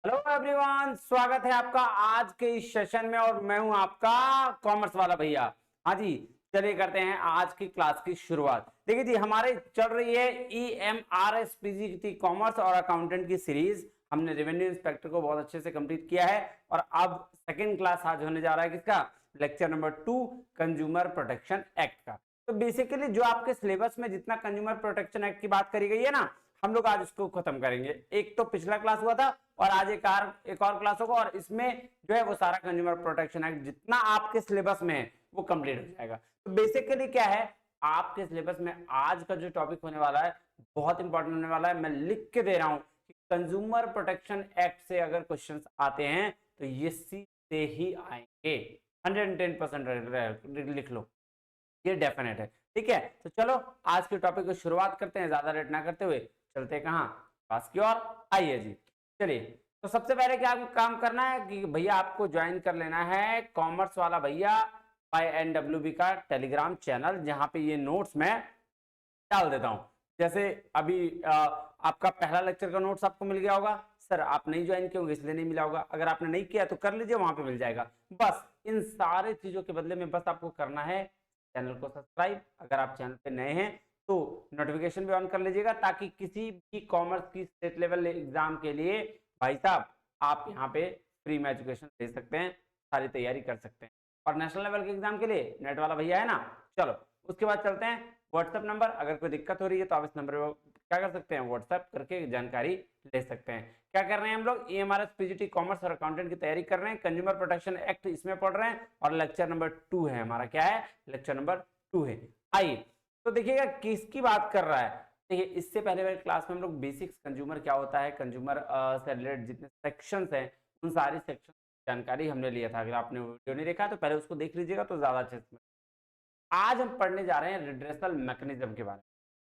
Hello everyone, स्वागत है आपका आज के इस सेशन में और मैं हूं आपका कॉमर्स वाला भैया। हाँ जी, चलिए करते हैं आज की क्लास की शुरुआत। देखिए जी, हमारे चल रही है EMRS PGT कॉमर्स और अकाउंटेंट की सीरीज। हमने रेवेन्यू इंस्पेक्टर को बहुत अच्छे से कंप्लीट किया है और अब सेकेंड क्लास आज होने जा रहा है किसका, lecture number 2 consumer protection act का। तो बेसिकली जो आपके सिलेबस में जितना कंज्यूमर प्रोटेक्शन एक्ट की बात करी गई है ना, हम लोग आज इसको खत्म करेंगे। एक तो पिछला क्लास हुआ था और आज एक और क्लास होगा और इसमें जो है वो सारा कंज्यूमर प्रोटेक्शन एक्ट जितना आपके सिलेबस में है वो कंप्लीट हो जाएगा। तो बेसिकली क्या है, आपके सिलेबस में आज का जो टॉपिक होने वाला है बहुत इंपॉर्टेंट होने वाला है। मैं लिख के दे रहा हूं कि कंज्यूमर प्रोटेक्शन एक्ट से अगर क्वेश्चन आते हैं तो ये सीधे ही आएंगे। 110% लिख लो, ये डेफिनेट है। ठीक है, तो चलो आज के टॉपिक की शुरुआत करते हैं, ज्यादा लेट ना करते हुए चलते कहाँ, क्लास की ओर। आइए जी, चलिए। तो सबसे पहले क्या काम करना है कि भैया आपको ज्वाइन कर लेना है कॉमर्स वाला भैया YNWB का टेलीग्राम चैनल, जहां पे ये नोट्स मैं डाल देता हूं। जैसे अभी आपका पहला लेक्चर का नोट्स आपको मिल गया होगा। सर आप नहीं ज्वाइन किए होंगे इसलिए नहीं मिला होगा, अगर आपने नहीं किया तो कर लीजिए, वहां पे मिल जाएगा। बस इन सारे चीजों के बदले में बस आपको करना है चैनल को सब्सक्राइब। अगर आप चैनल पे नए हैं तो नोटिफिकेशन भी ऑन कर लीजिएगा, ताकि किसी भी कॉमर्स की स्टेट लेवल एग्जाम के लिए भाई साहब आप यहाँ पे फ्री में एजुकेशन ले सकते हैं, सारी तैयारी कर सकते हैं। और नेशनल लेवल के एग्जाम के लिए नेट वाला भैया है ना। चलो उसके बाद चलते हैं व्हाट्सएप नंबर। अगर कोई दिक्कत हो रही है तो आप इस नंबर पर क्या कर सकते हैं, व्हाट्सएप करके जानकारी ले सकते हैं। क्या कर रहे हैं हम लोग, EMRS PGT कॉमर्स और अकाउंटेंट की तैयारी कर रहे हैं, कंज्यूमर प्रोटेक्शन एक्ट इसमें पढ़ रहे हैं और लेक्चर नंबर 2 है हमारा। क्या है, लेक्चर नंबर 2 है। आइए तो देखिएगा किसकी बात कर रहा है। देखिए इससे पहले वाली क्लास में हम लोग बेसिक्स कंज्यूमर क्या होता है, कंज्यूमर से रिलेटेड जितने सेक्शंस हैं उन सारी सेक्शन जानकारी हमने लिया था। अगर आपने वीडियो नहीं देखा तो पहले उसको देख लीजिएगा तो ज्यादा अच्छे से। आज हम पढ़ने जा रहे हैं रिड्रेसल मैकेनिज्म के बारे में।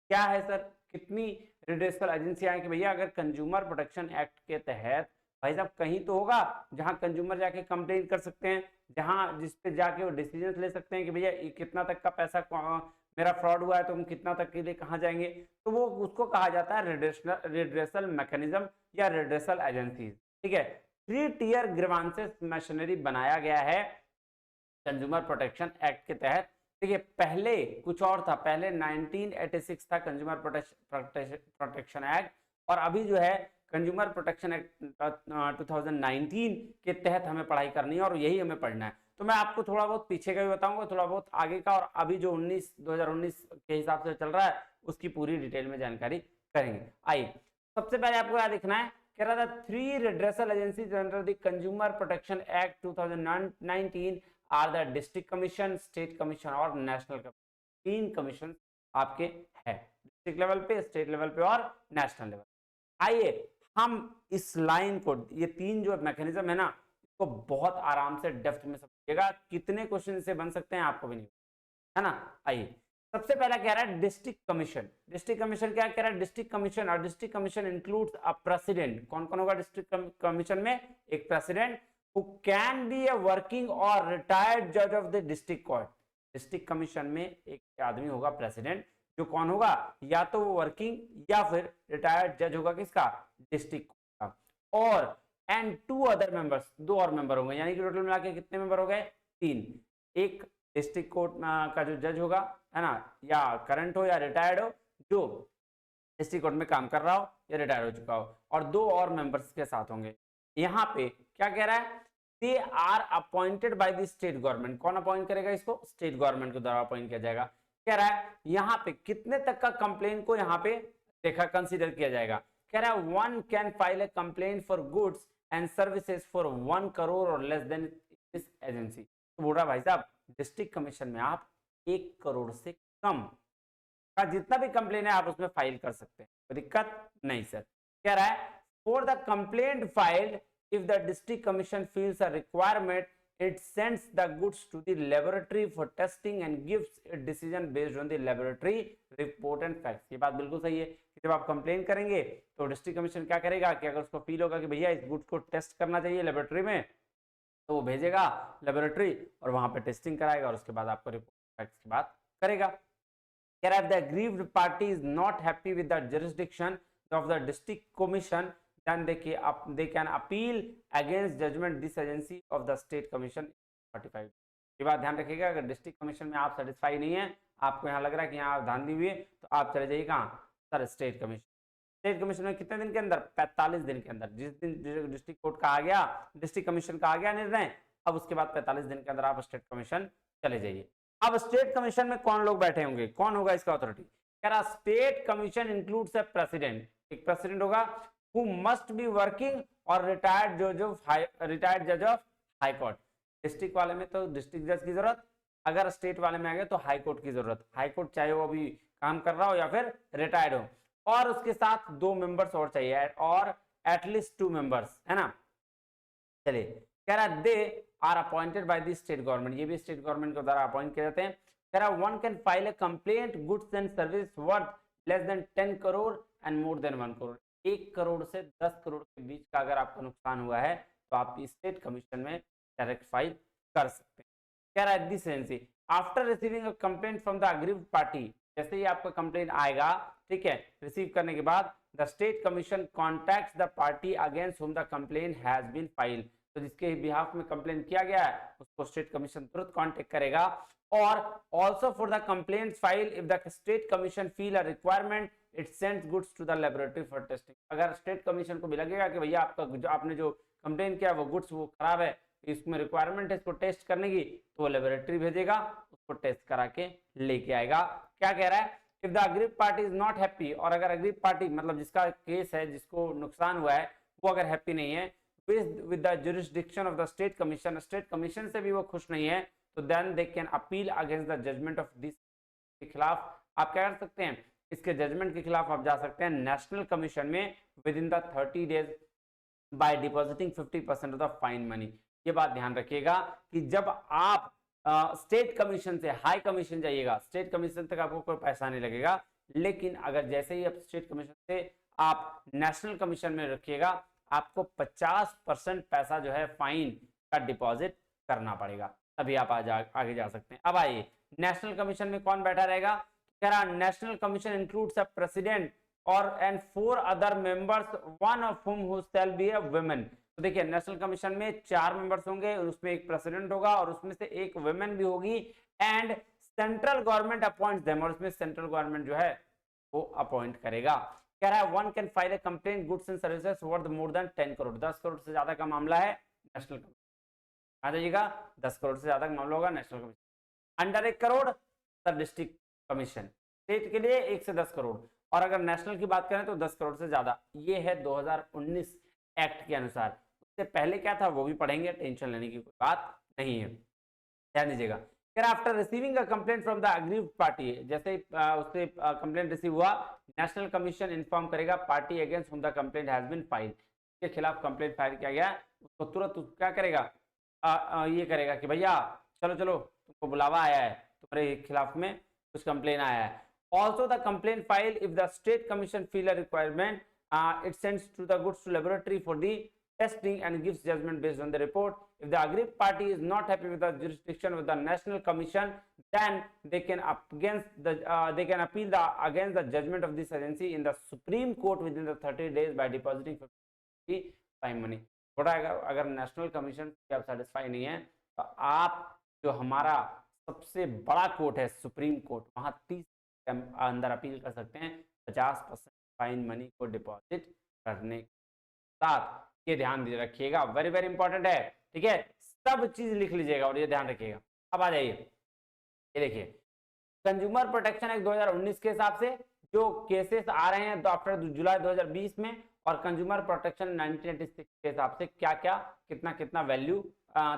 क्या है सर, कितनी रिड्रेसल एजेंसियां हैं कि भैया अगर कंज्यूमर प्रोटेक्शन एक्ट के तहत भाई साहब कहीं तो होगा जहां कंज्यूमर जाके कंप्लेन कर सकते हैं, जहां जिस पे जाके वो डिसीजन ले सकते हैं कि भैया कितना तक का पैसा मेरा फ्रॉड हुआ है तो हम कितना तक के लिए कहां जाएंगे। तो वो उसको कहा जाता है रिड्रेसल मैकेनिज्म या रिड्रेसल एजेंसी। ठीक है, 3 टियर ग्रीवांसेस मशीनरी बनाया गया है कंज्यूमर प्रोटेक्शन एक्ट के तहत। देखिए पहले कुछ और था, पहले 1986 था कंज्यूमर प्रोटेक्शन एक्ट, और अभी जो है कंज्यूमर प्रोटेक्शन एक्ट 2019 के तहत हमें पढ़ाई करनी है और यही हमें पढ़ना है। तो मैं आपको थोड़ा बहुत पीछे का भी बताऊंगा, थोड़ा बहुत आगे का, और अभी जो 2019 के हिसाब से चल रहा है उसकी पूरी डिटेल में जानकारी करेंगे। आइए सबसे पहले आपको क्या लिखना है, कह रहा था 3 redressal agencies under the consumer protection act 2019 are the district commission, state commission और नेशनल कमीशन। 3 कमीशन आपके है, डिस्ट्रिक्ट लेवल पे, स्टेट लेवल पे और नेशनल लेवल। आइए हम इस लाइन को, ये 3 जो मैकेनिज्म है ना, इसको बहुत आराम से डेप्थ में समझिएगा। कितने क्वेश्चन से बन सकते हैं आपको भी नहीं है ना। आइए सबसे पहला कह रहा है डिस्ट्रिक्ट कमीशन। डिस्ट्रिक्ट कमीशन क्या कह रहा है, डिस्ट्रिक्ट कमीशन, और district commission includes a president. कौन कौन होगा डिस्ट्रिक्ट कमीशन में, एक president who can be a working or retired judge of the district court। District commission में एक आदमी होगा प्रेसिडेंट, जो कौन होगा, या तो वो वर्किंग या फिर रिटायर्ड जज होगा किसका, डिस्ट्रिक्ट कोर्ट का। और एंड 2 अदर मेंबर्स, 2 और मेंबर होंगे, यानी कि टोटल मिला के कितने मेंबर हो गए, 3। एक डिस्ट्रिक्ट कोर्ट का जो जज होगा है ना, या करंट हो या रिटायर्ड हो, जो डिस्ट्रिक्ट कोर्ट में काम कर रहा हो या रिटायर हो चुका हो, और 2 और मेंबर्स के साथ होंगे। यहाँ पे क्या कह रहा है, they are appointed by the state government. कौन अपॉइंट करेगा इसको, स्टेट गवर्नमेंट के द्वारा अपॉइंट किया जाएगा। कह रहा है यहाँ पे कितने तक का कंप्लेन को यहाँ पे देखा कंसीडर किया जाएगा। कह रहा है 1 can file A complain for goods and services for 1 crore और लेस देन दिस एजेंसी। तो बोल रहा भाई साहब डिस्ट्रिक्ट कमीशन में आप 1 करोड़ से कम का जितना भी कंप्लेन है आप उसमें फाइल कर सकते हैं, कोई दिक्कत नहीं सर। कह रहा है for the complaint filed if the district commission feels a requirement it sends the goods to the laboratory for testing and gives a decision based on the laboratory report and facts। ये बात बिल्कुल सही है कि जब आप complain करेंगे तो डिस्ट्रिक्ट कमीशन क्या करेगा कि अगर उसको फील होगा कि भैया इस गुड्स को टेस्ट करना चाहिए लेबोरेटरी में, तो वो भेजेगा लेबोरेटरी और वहां पे टेस्टिंग कराएगा और उसके बाद आपको रिपोर्ट फैक्ट्स की बात करेगा। If the aggrieved party is not happy with the jurisdiction of the district commission, then they can appeal against judgment this agency of the state commission 45। ये बात ध्यान रखिएगा, अगर डिस्ट्रिक्ट कमीशन में आप सेटिस्फाई नहीं है, आपको यहाँ लग रहा है कि यहाँ धांधली हुई है, तो आप चले जाइए कहाँ sir state commission. State commission में कितने दिन के अंदर 45 दिन के अंदर, जिस दिन डिस्ट्रिक्ट कोर्ट का आ गया, डिस्ट्रिक्ट कमीशन का आ गया निर्णय, अब उसके बाद 45 दिन के अंदर आप स्टेट कमीशन चले जाइए। अब स्टेट कमीशन में कौन लोग बैठे होंगे, कौन होगा इसका अथॉरिटी, कह रहा state commission includes a president, एक प्रेसिडेंट होगा who must be working और रिटायर्ड जज ऑफ हाई कोर्ट। डिस्ट्रिक्ट वाले में तो डिस्ट्रिक्ट जज की जरूरत, अगर स्टेट वाले में आ गए तो हाई कोर्ट की जरूरत, हाई कोर्ट चाहे वो अभी काम कर रहा हो या फिर रिटायर्ड हो, और उसके साथ 2 मेंबर्स और चाहिए, और एटलीस्ट 2 मेंबर्स, है ना। चलिए, कह रहा they are appointed by the state government, ये भी स्टेट गवर्नमेंट के द्वारा अपॉइंट किए जाते हैं। कह रहा one can file A complaint goods and service worth less than 10 crore and more than 1 crore, 1 crore से 10 करोड़ के बीच का अगर आपका नुकसान हुआ है तो आप स्टेट कमीशन में डायरेक्ट फाइल कर सकते हैं। कह रहा है this agency after receiving a complaint from the aggrieved party, जैसे ही आपका कंप्लेंट आएगा, ठीक है, रिसीव करने के बाद the state commission contacts the party against whom the complaint has been filed, तो जिसके बिहाफ में कंप्लेंट किया गया है उसको स्टेट कमीशन तुरंत कांटेक्ट करेगा। और also for the complaint file if the state commission feel a requirement it sends goods to the laboratory for testing, अगर स्टेट कमीशन को भी लगेगा कि भैया आपने जो कंप्लेंट किया वो गुड्स वो खराब है, इसमें रिक्वायरमेंट है इसको टेस्ट करने की, तो वो लेबोरेटरी भेजेगा, उसको टेस्ट करा के लेके आएगा। क्या कह रहा है, if the aggrieved party is not happy, और अगर अग्रीव्ड पार्टी मतलब जिसका केस है, जिसको नुकसान हुआ है, वो अगर हैप्पी नहीं है with the jurisdiction of the state commission, state commission से भी वो खुश नहीं है, तो then they can appeal against the judgment of this, के खिलाफ आप क्या कर सकते हैं, इसके जजमेंट के खिलाफ आप जा सकते हैं नेशनल कमीशन में with in the 30 days by depositing 50% of the fine money. ये बात ध्यान रखिएगा कि जब आप स्टेट कमीशन से हाई कमीशन जाइएगा, स्टेट कमीशन तक आपको कोई पैसा नहीं लगेगा, लेकिन अगर जैसे ही आप स्टेट कमीशन से आप नेशनल कमीशन में रखिएगा, आपको 50% पैसा जो है फाइन का डिपॉजिट करना पड़ेगा, तभी आप आगे जा सकते हैं। अब आइए नेशनल कमीशन में कौन बैठा रहेगा, कह रहा national commission includes a president और and 4 other members one of whom who shall be a women. तो देखिए नेशनल कमीशन में 4 मेंबर्स होंगे, उसमें एक प्रेसिडेंट होगा और उसमें से एक वुमेन भी होगी, and central government appoints them, और उसमें सेंट्रल गवर्नमेंट जो है वो अपॉइंट करेगा। कह रहा है one can file A complaint goods and services worth more than 10 crore, 10 crore से ज्यादा का मामला है नेशनल कमीशन, आ जाइएगा 10 करोड़ से ज्यादा का मामला होगा national commission. Under 1 crore the district commission, state के लिए 1 से 10 करोड़, और अगर नेशनल की बात करें तो 10 करोड़ से ज्यादा। ये है 2019 एक्ट के अनुसार, उससे पहले क्या था वो भी पढ़ेंगे, टेंशन लेने की कोई बात नहीं है, ध्यान दीजिएगा। After receiving a complaint from the aggrieved party, जैसे उससे कंप्लेंट रिसीव हुआ, नेशनल कमीशन इन्फॉर्म करेगा party against whom the complaint has been filed, के खिलाफ कंप्लेंट फाइल किया गया, उसको तुरंत क्या करेगा, ये करेगा कि भैया चलो चलो तुमको बुलावा आया है, तुम्हारे खिलाफ में कुछ कंप्लेन आया है। Also the complaint file if the state commission feel a requirement it sends to the goods to laboratory for the testing and gives judgment based on the report. If the aggrieved party is not happy with the jurisdiction with the national commission, then they can appeal against the judgment of this agency in the Supreme Court within the 30 days by depositing 50 fine money. थोड़ा अगर national commission से आप satisfy नहीं है तो आप जो हमारा सबसे बड़ा कोर्ट है सुप्रीम कोर्ट, वहां 30 के अंदर अपील कर सकते हैं 50% फाइन मनी को डिपॉजिट करने के साथ। ये ध्यान रखिएगा, वेरी वेरी इंपॉर्टेंट है, ठीक है, सब चीज लिख लीजिएगा और ये ध्यान रखिएगा। अब आ जाइए, ये देखिए कंज्यूमर प्रोटेक्शन एक्ट 2019 के हिसाब से जो केसेस आ रहे हैं तो आफ्टर जुलाई 2020 में, और कंज्यूमर प्रोटेक्शन 1986 के हिसाब से क्या क्या कितना कितना वैल्यू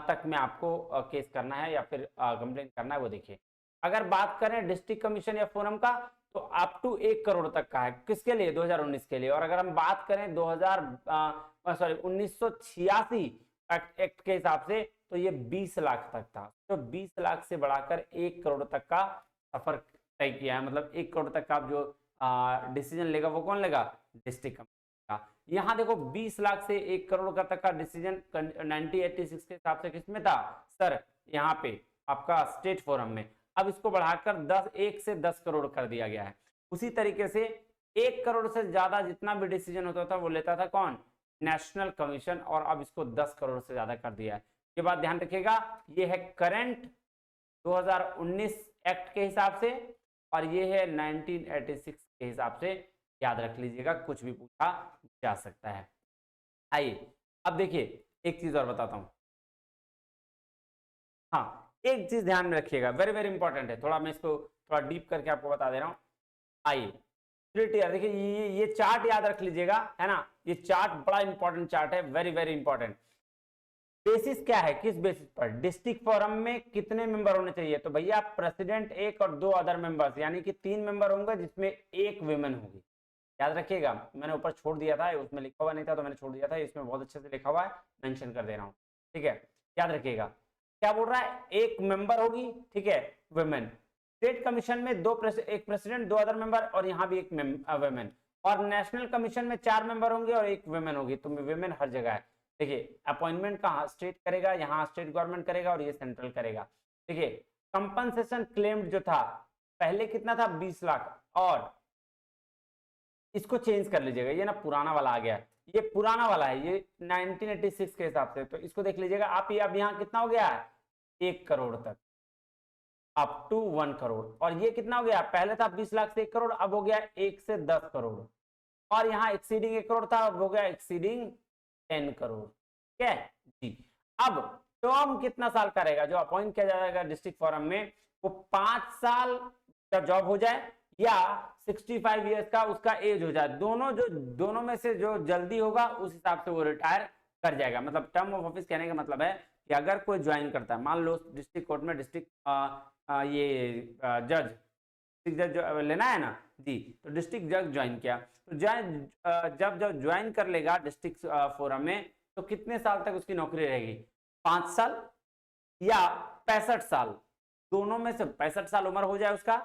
तक में आपको केस करना है या फिर कंप्लेन करना है वो देखिए। अगर बात करें डिस्ट्रिक्ट कमीशन या फोरम का तो अप टू 1 करोड़ तक का है, किसके लिए, 2019 के लिए। और अगर हम बात करें 1986 एक्ट के हिसाब से तो ये 20 लाख तक था, तो 20 लाख से बढ़ाकर 1 करोड़ तक का सफर तय किया है, मतलब 1 करोड़ तक का आप जो डिसीजन लेगा वो कौन लेगा, डिस्ट्रिक्ट कमीशन का। यहाँ देखो 20 लाख से 1 करोड़ का तक का डिसीजन 1986 के हिसाब से किसमें था सर, यहाँ पे आपका स्टेट फोरम में। अब इसको बढ़ाकर 1 से 10 करोड़ कर दिया गया है। उसी तरीके से 1 करोड़ से ज्यादा जितना भी डिसीजन होता था वो लेता था कौन, नेशनल कमीशन, और अब इसको 10 करोड़ से ज्यादा कर दिया है। ये बात ध्यान रखिएगा, ये है करंट 2019 एक्ट के हिसाब से, और ये है 1986 के हिसाब से, याद रख लीजिएगा, कुछ भी पूछा जा सकता है। आइए अब देखिए एक चीज और बताता हूं। हाँ, एक चीज ध्यान में रखिएगा, वेरी वेरी इंपॉर्टेंट है, थोड़ा मैं इसको थोड़ा डीप करके आपको बता दे रहा हूं। आइए देखिए ये चार्ट याद रख लीजिएगा, है ना, ये चार्ट बड़ा इंपॉर्टेंट चार्ट है, वेरी वेरी इंपॉर्टेंट। बेसिस क्या है, किस बेसिस पर, डिस्ट्रिक्ट फोरम में कितने मेंबर होने चाहिए, तो भैया प्रेसिडेंट एक और 2 अदर मेंबर्स, यानी कि 3 मेंबर होंगे जिसमें एक विमेन होगी। याद रखिएगा, मैंने ऊपर छोड़ दिया था, उसमें लिखा हुआ नहीं था तो मैंने छोड़ दिया था, इसमें बहुत अच्छे से लिखा हुआ है, मेंशन कर दे रहा हूँ, ठीक है। याद रखिएगा क्या बोल रहा है, एक मेंबर होगी, ठीक है, वुमेन। स्टेट कमीशन में एक प्रेसिडेंट, 2 अदर मेंबर, और यहाँ भी एक वुमेन। और नेशनल कमीशन में 4 मेंबर होंगे और एक वुमेन होगी, तो वुमेन हर जगह है। देखिए अपॉइंटमेंट कहाँ स्टेट करेगा, यहाँ स्टेट गवर्नमेंट करेगा और ये सेंट्रल करेगा। देखिए कंपनसेशन क्लेम्ड जो था पहले कितना था, 20 लाख, और इसको चेंज कर लीजिएगा, ये ना पुराना वाला आ गया, ये पुराना वाला है, ये 1986 के हिसाब से, तो इसको देख लीजिएगा आप, ये अब यहाँ कितना हो गया है, 1 करोड़ तक, अप टू 1 करोड़। और ये कितना हो गया, पहले था 20 लाख से 1 करोड़, अब हो गया 1 से 10 करोड़। और यहाँ एक्सीडिंग 1 करोड़ था, अब हो गया एक्सीडिंग 10 करोड़, ठीक है जी। अब टर्म कितना साल का रहेगा, जो अपॉइंट किया जाएगा डिस्ट्रिक्ट फोरम में, वो 5 साल का जॉब हो जाए या 65 ईयर्स का उसका एज हो जाए, दोनों में से जो जल्दी होगा उस हिसाब से वो रिटायर कर जाएगा। मतलब टर्म ऑफ ऑफिस कहने का मतलब है कि अगर कोई ज्वाइन करता है, मान लो डिस्ट्रिक्ट कोर्ट में डिस्ट्रिक्ट ये जज लेना है ना जी, तो डिस्ट्रिक्ट जज ज्वाइन किया, तो जब ज्वाइन कर लेगा डिस्ट्रिक्ट फोरम में, तो कितने साल तक उसकी नौकरी रहेगी, 5 साल या 65 साल, दोनों में से 65 साल उम्र हो जाए उसका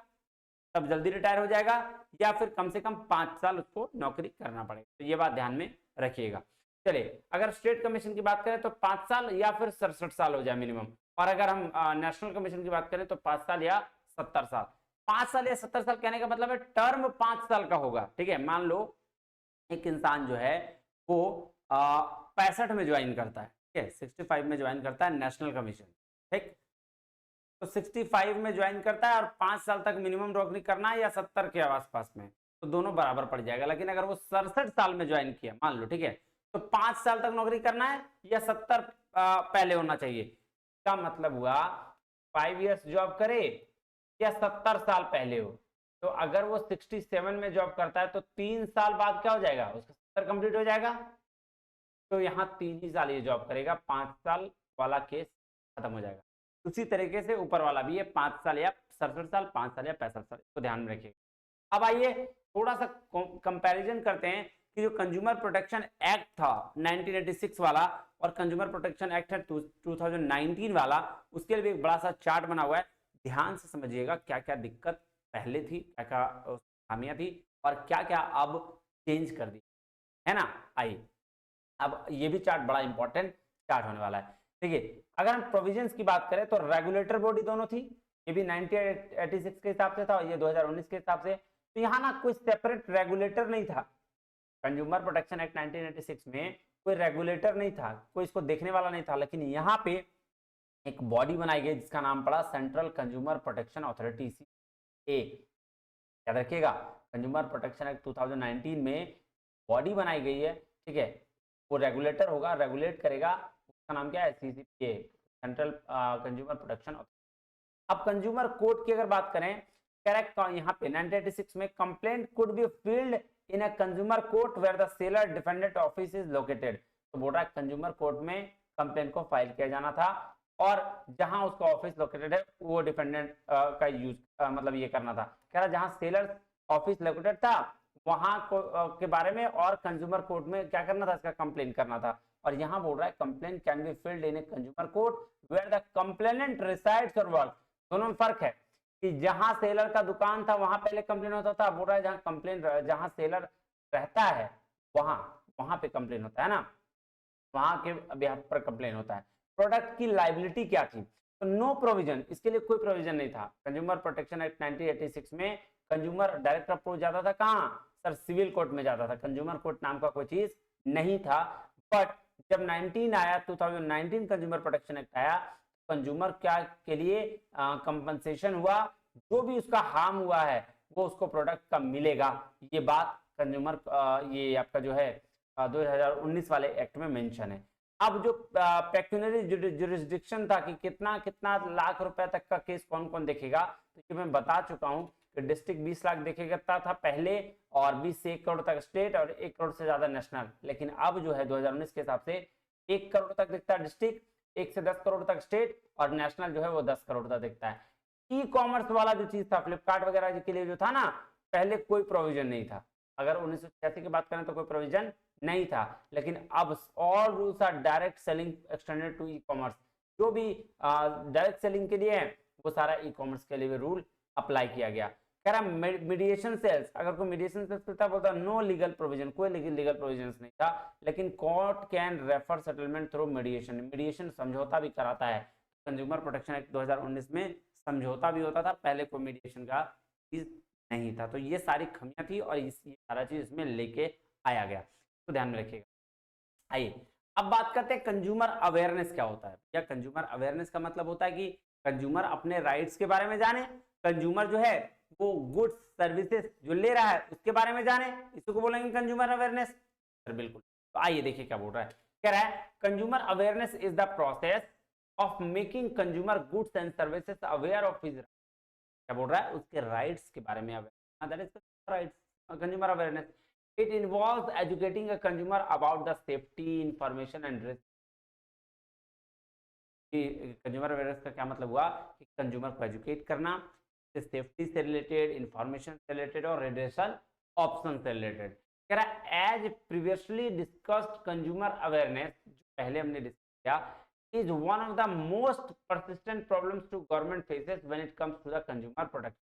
तब जल्दी रिटायर हो जाएगा, या फिर कम से कम 5 साल उसको नौकरी करना पड़ेगा, तो ये बात ध्यान में रखिएगा। चलिए अगर स्टेट कमीशन की बात करें तो 5 साल या फिर 67 साल हो जाए मिनिमम, और अगर हम नेशनल कमीशन की बात करें तो 5 साल या 70 साल। 5 साल या 70 साल कहने का मतलब है टर्म 5 साल का होगा, ठीक है। मान लो एक इंसान जो है वो 65 में ज्वाइन करता है, ठीक है, 65 में ज्वाइन करता है नेशनल कमीशन, ठीक, तो 65 में ज्वाइन करता है और 5 साल तक मिनिमम नौकरी करना है या 70 के आसपास में, तो दोनों बराबर पड़ जाएगा। लेकिन अगर वो 67 साल में ज्वाइन किया मान लो, ठीक है, तो 5 साल तक नौकरी करना है या 70 पहले होना चाहिए, का मतलब हुआ 5 इयर्स जॉब करे या 70 साल पहले हो। तो अगर वो 67 में जॉब करता है तो 3 साल बाद क्या हो जाएगा, उसका 70 कंप्लीट हो जाएगा, तो यहाँ 3 ही साल ये जॉब करेगा, 5 साल वाला केस खत्म हो जाएगा। उसी तरीके से ऊपर वाला भी है, 5 साल या 67 साल, 5 साल या 65 साल, इसको ध्यान में रखिएगा। अब आइए थोड़ा सा कंपैरिजन करते हैं कि जो कंज्यूमर प्रोटेक्शन एक्ट था 1986 वाला और कंज्यूमर प्रोटेक्शन एक्ट है 2019 वाला, उसके लिए भी एक बड़ा सा चार्ट बना हुआ है, ध्यान से समझिएगा क्या क्या दिक्कत पहले थी, क्या क्या खामियां थी और क्या क्या अब चेंज कर दी है ना। आइए अब ये भी चार्ट बड़ा इंपॉर्टेंट चार्ट होने वाला है। देखिए अगर हम प्रोविजंस की बात करें तो रेगुलेटर बॉडी दोनों थी, ये भी 1986 के हिसाब से था और ये 2019 के हिसाब से, तो यहाँ ना कोई सेपरेट रेगुलेटर नहीं था। कंज्यूमर प्रोटेक्शन एक्ट 1986 में कोई रेगुलेटर नहीं था, कोई इसको देखने वाला नहीं था, लेकिन यहाँ पे एक बॉडी बनाई गई जिसका नाम पड़ा central consumer protection authority, CCA। याद रखिएगा कंज्यूमर प्रोटेक्शन एक्ट 2019 में बॉडी बनाई गई है, ठीक है, वो रेगुलेटर होगा, रेगुलेट करेगा, उसका नाम क्या है, CCA, central consumer protection authority. अब कंज्यूमर कोर्ट की अगर बात करें, करेक्ट यहाँ पे 1986 में complaint could be filed in a consumer court where the seller defendant office is located. तो बोल रहा है कंज्यूमर कोर्ट में कंप्लेंट को फाइल किया जाना था और जहां उसका ऑफिस लोकेटेड है वो डिफेंडेंट का यूज मतलब ये करना था, कह रहा जहां सेलर ऑफिस लोकेटेड था वहां के बारे में और कंज्यूमर कोर्ट में क्या करना था, इसका कंप्लेन करना था। और यहाँ बोल रहा है complain can be filed in a consumer court where the complainant resides or work. दोनों में फर्क है कि जहां सेलर का दुकान था वहां पहले कंप्लेन होता था, बोल रहा है जहां सेलर रहता है वहां पे कंप्लेन होता है ना, वहां के बिहाफ पर कंप्लेन होता है। प्रोडक्ट की लाइबिलिटी क्या थी, तो नो प्रोविजन, इसके लिए कोई प्रोविजन नहीं था। कंज्यूमर प्रोटेक्शन एक्ट 1986 में कंज्यूमर डायरेक्ट अप्रोच जाता था कहाँ सर, सिविल कोर्ट में जाता था, कंज्यूमर कोर्ट नाम का कोई चीज नहीं था। बट जब 19 आया 2019 कंज्यूमर प्रोटेक्शन एक्ट आया, कंज्यूमर क्या के लिए कंपनसेशन हुआ, जो भी उसका हार्म हुआ है वो उसको प्रोडक्ट का मिलेगा। ये बात कंज्यूमर ये आपका जो है 2019 वाले एक्ट में मेंशन है। अब जो पेक्यूनरी जुरिस्डिक्शन था कि कितना कितना लाख रुपए तक का केस कौन कौन देखेगा, तो ये मैं बता चुका हूं कि डिस्ट्रिक्ट 20 लाख देखेगा था पहले, और 20 से 1 करोड़ तक स्टेट और 1 करोड़ से ज्यादा नेशनल। लेकिन अब जो है 2019 के हिसाब से 1 करोड़ तक दिखता है डिस्ट्रिक्ट, 1 से 10 करोड़ तक स्टेट, और नेशनल जो है वो 10 करोड़ तक दिखता है। ई कॉमर्स वाला जो चीज था फ्लिपकार्ट वगैरह के लिए जो था ना, पहले कोई प्रोविजन नहीं था। अगर 1986 की बात करें तो कोई प्रोविजन नहीं था, लेकिन अब all rules are direct selling extended to e commerce. जो भी डायरेक्ट सेलिंग के लिए है वो सारा ई कॉमर्स के लिए रूल अप्लाई किया गया। कह रहा मीडिएशन सेल्स, अगर कोई मीडिएशन सेल्स करता बोलता नो लीगल प्रोविजन, कोई लीगल प्रोविजन नहीं था, लेकिन court can refer settlement through mediation, mediation समझौता भी कराता है। कंज्यूमर प्रोटेक्शन एक्ट 2019 में समझौता भी होता था, पहले कोई मीडिएशन का चीज नहीं था। तो ये सारी खामियां थी और ये सारा चीज इसमें लेके आया गया, तो ध्यान में रखिएगा। आइए अब बात करते हैं कंज्यूमर अवेयरनेस क्या होता है। या कंज्यूमर अवेयरनेस का मतलब होता है कि कंज्यूमर अपने राइट्स के बारे में जाने, कंज्यूमर जो है वो गुड्स सर्विसेज जो ले रहा है उसके बारे में जाने, इसी को बोलेंगे कंज्यूमर अवेयरनेस। बिल्कुल, तो आइए देखिए क्या बोल रहा है। कह रहा है consumer awareness is the process of making consumer goods and services aware of his, क्या बोल रहा है, उसके राइट्स के बारे में aware, that is rights, consumer awareness. It involves educating a consumer about the safety information and risk. Consumer awareness का क्या मतलब हुआ कि कंज्यूमर को एजुकेट करना, सेफ्टी से रिलेटेड, इंफॉर्मेशन से रिलेटेड और रिड्रेसल ऑप्शन से रिलेटेड। कह रहा है as previously discussed consumer awareness, जो पहले हमने डिस्कस किया, is one of the most persistent problems to government faces when it comes to the consumer protection।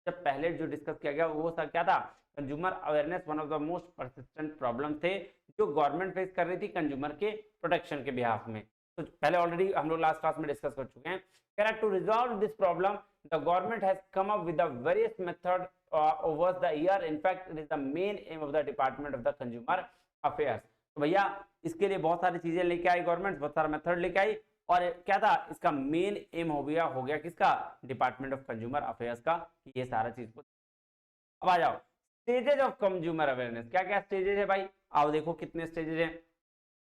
जब पहले जो डिस्कस किया गया वो सब क्या था, consumer awareness one of the most persistent problem थे जो गवर्नमेंट फेस कर रही थी कंज्यूमर के प्रोटेक्शन के बिहाफ में। तो पहले ऑलरेडी हम लोग लास्ट क्लास में डिस्कस कर चुके हैं। कह रहा है to resolve this problem the government has come up with the various method over the year, in fact it is the main aim of the department of the consumer affairs. तो भैया इसके लिए बहुत सारी चीजें लेके आई गवर्नमेंट, बहुत सारा मेथड लेके आई, और क्या था इसका मेन एम हो गया किसका, डिपार्टमेंट ऑफ कंज्यूमर अफेयर्स का, ये सारा चीज को। अब आ जाओ स्टेजेस ऑफ कंज्यूमर अवेयरनेस, क्या क्या स्टेजेस है भाई, आओ देखो कितने स्टेजेस हैं।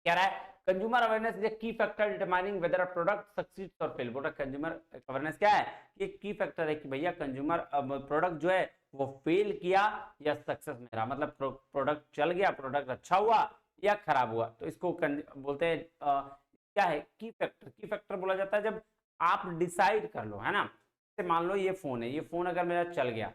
कह रहा है कंज्यूमर अवेयरनेस इज ए की factor determining weather a product succeeds और फेल। बोला कंज्यूमर अवेयरनेस क्या है, ये की फैक्टर है कि भैया कंज्यूमर प्रोडक्ट जो है वो फेल किया या सक्सेस में रहा, मतलब प्रोडक्ट चल गया, प्रोडक्ट अच्छा हुआ या खराब हुआ। तो इसको बोलते हैं क्या है, की फैक्टर। की फैक्टर बोला जाता है जब आप डिसाइड कर लो, है ना, मान लो ये फोन है, ये फोन अगर मेरा चल गया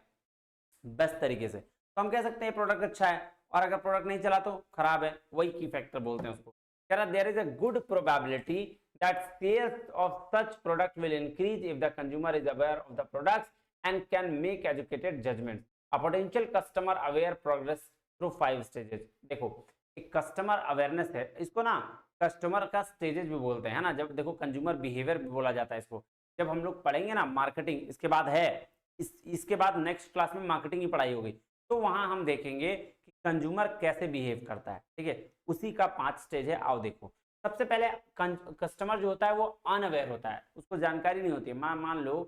बेस्ट तरीके से तो हम कह सकते हैं प्रोडक्ट अच्छा है, और अगर प्रोडक्ट नहीं चला तो खराब है, वही की फैक्टर बोलते हैं उसको। कह रहा there is a good probability that sales of such product will increase if the consumer is aware of the products and can make educated judgment. A potential customer aware progress through 5 stages. देखो एक customer awareness है, इसको ना customer का stages भी बोलते हैं ना, जब देखो कंज्यूमर बिहेवियर भी बोला जाता है इसको। जब हम लोग पढ़ेंगे ना मार्केटिंग, इसके बाद है इसके बाद नेक्स्ट क्लास में मार्केटिंग की पढ़ाई होगी, तो वहां हम देखेंगे कि कंज्यूमर कैसे बिहेव करता है, ठीक है, उसी का 5 स्टेज है। आओ देखो, सबसे पहले कस्टमर जो होता है वो अनअवेयर होता है, उसको जानकारी नहीं होती है। मान लो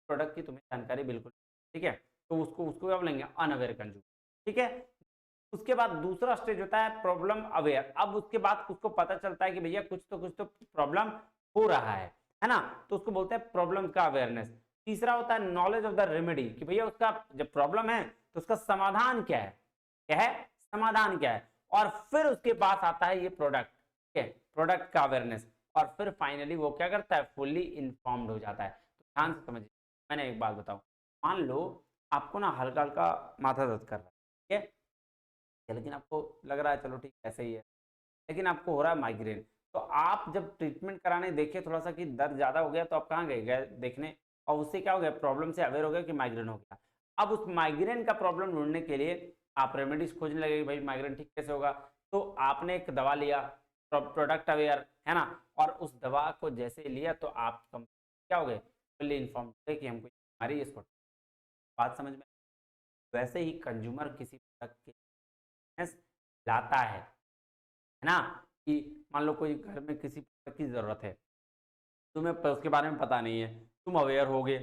प्रोडक्ट की तुम्हें जानकारी बिल्कुल, ठीक है, तो उसको उसको क्या बोलेंगे, अनअवेयर कंज्यूमर, ठीक है। उसके बाद दूसरा स्टेज होता है प्रॉब्लम अवेयर। अब उसके बाद उसको पता चलता है कि भैया कुछ तो प्रॉब्लम हो रहा है ना, तो उसको बोलते हैं प्रॉब्लम का अवेयरनेस। तीसरा होता है नॉलेज ऑफ द रेमेडी, कि भैया उसका जब प्रॉब्लम है तो उसका समाधान क्या है, क्या है समाधान क्या है। और फिर उसके पास आता है ये प्रोडक्ट, ठीक है, प्रोडक्ट का अवेयरनेस। और फिर फाइनली वो क्या करता है, फुल्ली इन्फॉर्म्ड हो जाता है। तो ध्यान से समझिए, मैंने एक बात बताऊं, मान लो आपको ना हल्का हल्का माथा दर्द कर रहा है, ठीक है, लेकिन आपको लग रहा है चलो ठीक ऐसे ही है, लेकिन आपको हो रहा है माइग्रेन। तो आप जब ट्रीटमेंट कराने देखे थोड़ा सा कि दर्द ज्यादा हो गया, तो आप कहाँ गए देखने, और उससे क्या हो गया, प्रॉब्लम से अवेयर हो गया कि माइग्रेन हो गया। अब उस माइग्रेन का प्रॉब्लम ढूंढने के लिए आप रेमेडीज खोजने लगे कि भाई माइग्रेन ठीक कैसे होगा। तो आपने एक दवा लिया, प्रोडक्ट अवेयर, है ना, और उस दवा को जैसे लिया तो आप क्या हो गए, फुल्ली इन्फॉर्म कि हमको बीमारी है, इसको बात समझ में। वैसे ही कंज्यूमर किसी प्रोडक्ट के लाता है ना, कि मान लो कोई घर में किसी प्रोडक्ट की ज़रूरत है, तुम्हें उसके बारे में पता नहीं है, तुम अवेयर होगे,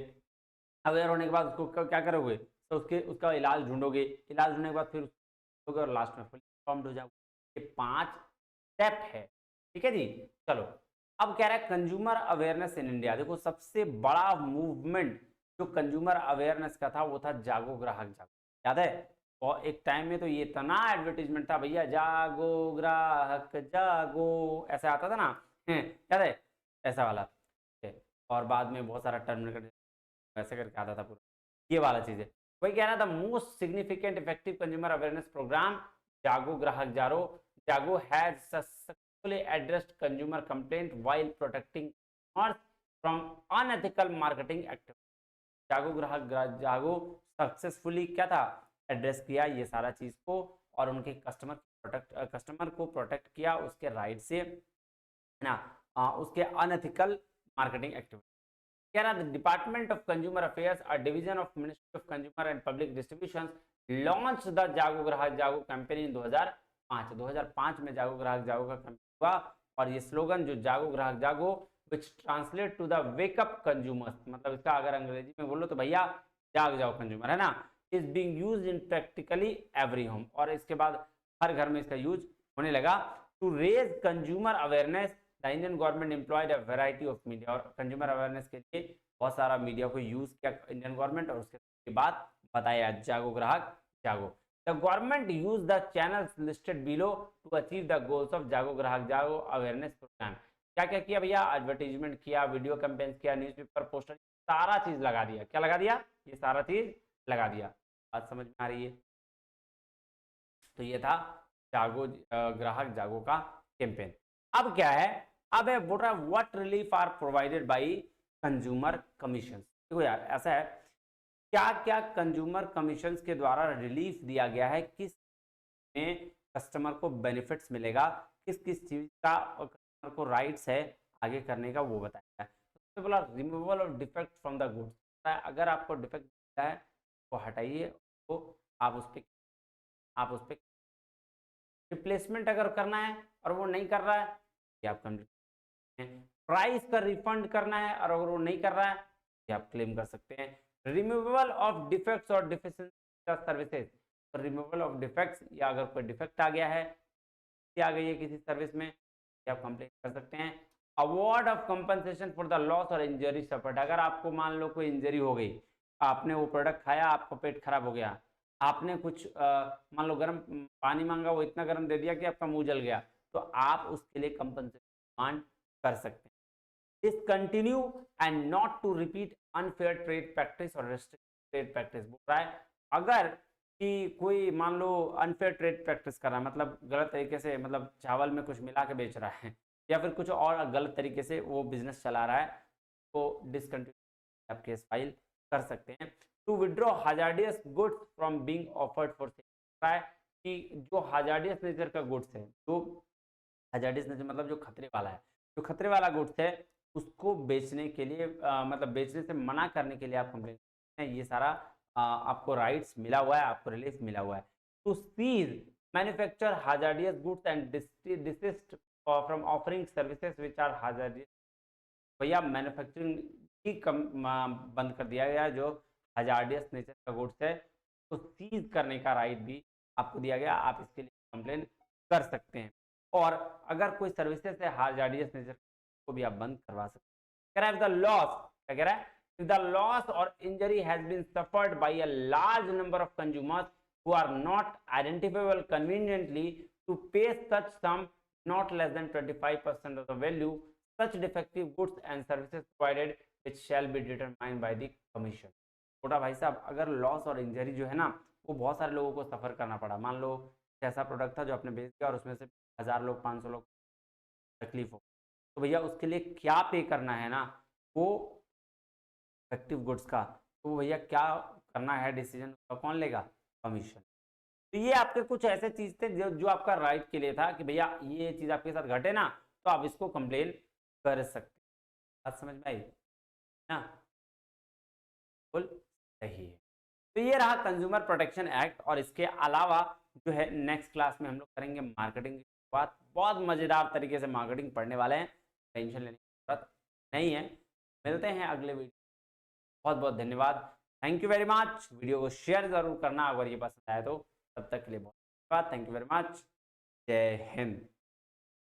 अवेयर होने के बाद उसको क्या करोगे, तो उसका इलाज ढूंढोगे, इलाज ढूंढने के बाद फिर और लास्ट में फुल इन्फॉर्म्ड हो जाओगे। ये 5 स्टेप है, ठीक है जी। चलो अब कह रहा है कंज्यूमर अवेयरनेस इन इंडिया। देखो सबसे बड़ा मूवमेंट जो कंज्यूमर अवेयरनेस का था वो था जागो ग्राहक जागो, याद है। और एक टाइम में तो ये इतना एडवर्टीजमेंट था भैया, जागो ग्राहक जागो, ऐसा आता था ना, याद है, ऐसा वाला। और बाद में बहुत सारा टर्म वैसे करके आता था पूरा, ये वाला चीज है। वही कह रहा था most significant effective consumer awareness program Jago ग्राहक Jago has successfully addressed consumer complaint while protecting from unethical marketing activity. Jago ग्राहक जागो सक्सेसफुली क्या था, एड्रेस किया ये सारा चीज को, और उनके कस्टमर को प्रोटेक्ट किया उसके राइट से, है ना, उसके अनएथिकल मार्केटिंग एक्टिविटी। कह रहा है डिपार्टमेंट ऑफ कंज्यूमर अफेयर्स और division of ministry of consumer and public distribution launch the जागो ग्राहक जागो कैंपेन इन 2005 में जागो ग्राहक जागो का कैंपेन हुआ। और ये स्लोगन जो जागो ग्राहक जागो which translate to the wake up consumers, मतलब इसका अगर अंग्रेजी में बोलो तो भैया जाग जाओ कंज्यूमर, है ना, is being used in practically every home. और इसके बाद हर घर में इसका यूज होने लगा। To raise consumer awareness the Indian government employed a variety of media. और कंज्यूमर अवेयरनेस के लिए बहुत सारा मीडिया को यूज किया इंडियन गवर्नमेंट, और उसके बाद बताया जागो ग्राहक Jago. The government use the channels listed below to achieve the goals of Jago ग्राहक जागो अवेयरनेस प्रोग्राम। क्या क्या किया भैया, एडवर्टीजमेंट किया, वीडियो कैंपेन्स किया, न्यूज़पेपर पोस्टर, सारा चीज लगा दिया। क्या लगा दिया, ये सारा चीज लगा दिया। बात समझ में आ रही है। तो ये था जागो ग्राहक जागो का कैंपेन। अब क्या है, अब है बोल रहा है what relief are provided by consumer commission. देखो यार ऐसा है, क्या क्या कंज्यूमर कमीशन के द्वारा रिलीफ दिया गया है, किस में कस्टमर को बेनिफिट्स मिलेगा, किस किस चीज का कस्टमर को राइट्स है आगे करने का, वो बताया है। तो बोला removal of defect from the goods, अगर आपको डिफेक्ट दिखता है वो हटाइए, तो आप उस पर रिप्लेसमेंट अगर करना है और वो नहीं कर रहा है, ये आप प्राइस का रिफंड करना है और अगर वो नहीं कर रहा है, ये आप क्लेम कर सकते हैं। रिमूवल ऑफ डिफेक्ट्स और deficiency services, removal of defects, या अगर कोई डिफेक्ट आ गया है, आ गई है किसी सर्विस में, ये आप कंप्लेन कर सकते हैं। Award of compensation for the loss और इंजरी सफर्ड, अगर आपको मान लो कोई इंजरी हो गई, आपने वो प्रोडक्ट खाया, आपका पेट खराब हो गया, आपने कुछ मान लो गर्म पानी मांगा, वो इतना गर्म दे दिया कि आपका मुंह जल गया, तो आप उसके लिए कंपनसेशन डिमांड कर सकते हैं। Discontinue and not to repeat unfair trade practice और रेस्ट्रिक्टिव ट्रेड प्रैक्टिस। बोल रहा है अगर कि कोई मान लो अनफेयर ट्रेड प्रैक्टिस कर रहा है, मतलब गलत तरीके से, मतलब चावल में कुछ मिला के बेच रहा है, या फिर कुछ और गलत तरीके से वो बिजनेस चला रहा है, तो डिसकंटिन्यू आप केस फाइल कर सकते हैं। To withdraw hazardous goods from being offered for sale, है कि जो हजार्डियस नेचर का गुड्स है, जो हजार्डियस नेचर मतलब जो खतरे वाला है, जो खतरे वाला गुड्स है उसको बेचने के लिए मतलब बेचने से मना करने के लिए आप कंप्लेन करते हैं। ये सारा आपको राइट्स मिला हुआ है, आपको रिलीफ मिला हुआ है। To cease manufacture hazardous goods and desist from offering services which are hazardous, भैया मैन्युफैक्चरिंग ही बंद कर दिया गया, जो हजार्डियस नेचर का गुड्स है तो सीज करने का राइट भी आपको दिया गया, आप इसके लिए कंप्लेन कर सकते हैं। और अगर कोई सर्विसेज है हजार्डियस नेचर को भी आप बंद करवा सकते हैं। कह रहा है द लॉस, क्या कह रहा है, if the loss or injury has been suffered by a large number of consumers who are not identifiable conveniently to pay such sum not less than 25% of the value, such defective goods and services provided which shall be determined by the commission। छोटा भाई साहब, अगर loss और injury जो है ना वो बहुत सारे लोगों को सफर करना पड़ा, मान लो ऐसा प्रोडक्ट था जो आपने बेच दिया और उसमें से 1000 लोग 500 लोग तकलीफ हो, तो भैया उसके लिए क्या पे करना है ना, वो इफेक्टिव गुड्स का, तो भैया क्या करना है डिसीजन कौन लेगा, कमीशन। तो ये आपके कुछ ऐसे चीज थे जो आपका राइट के लिए था कि भैया ये चीज आपके साथ घटे ना तो आप इसको कंप्लेन कर सकते। बात समझ में आई ना, बिल्कुल सही है। तो ये रहा कंज्यूमर प्रोटेक्शन एक्ट। और इसके अलावा जो है नेक्स्ट क्लास में हम लोग करेंगे मार्केटिंग बात बहुत मजेदार तरीके से मार्केटिंग पढ़ने वाले हैं, टेंशन लेने की जरूरत नहीं है। मिलते हैं अगले वीडियो। बहुत बहुत धन्यवाद, thank you very much. Video को शेयर जरूर करना अगर ये पसंद आए तो। तब तक के लिए बहुत धन्यवाद, थैंक यू वेरी मच, जय हिंद।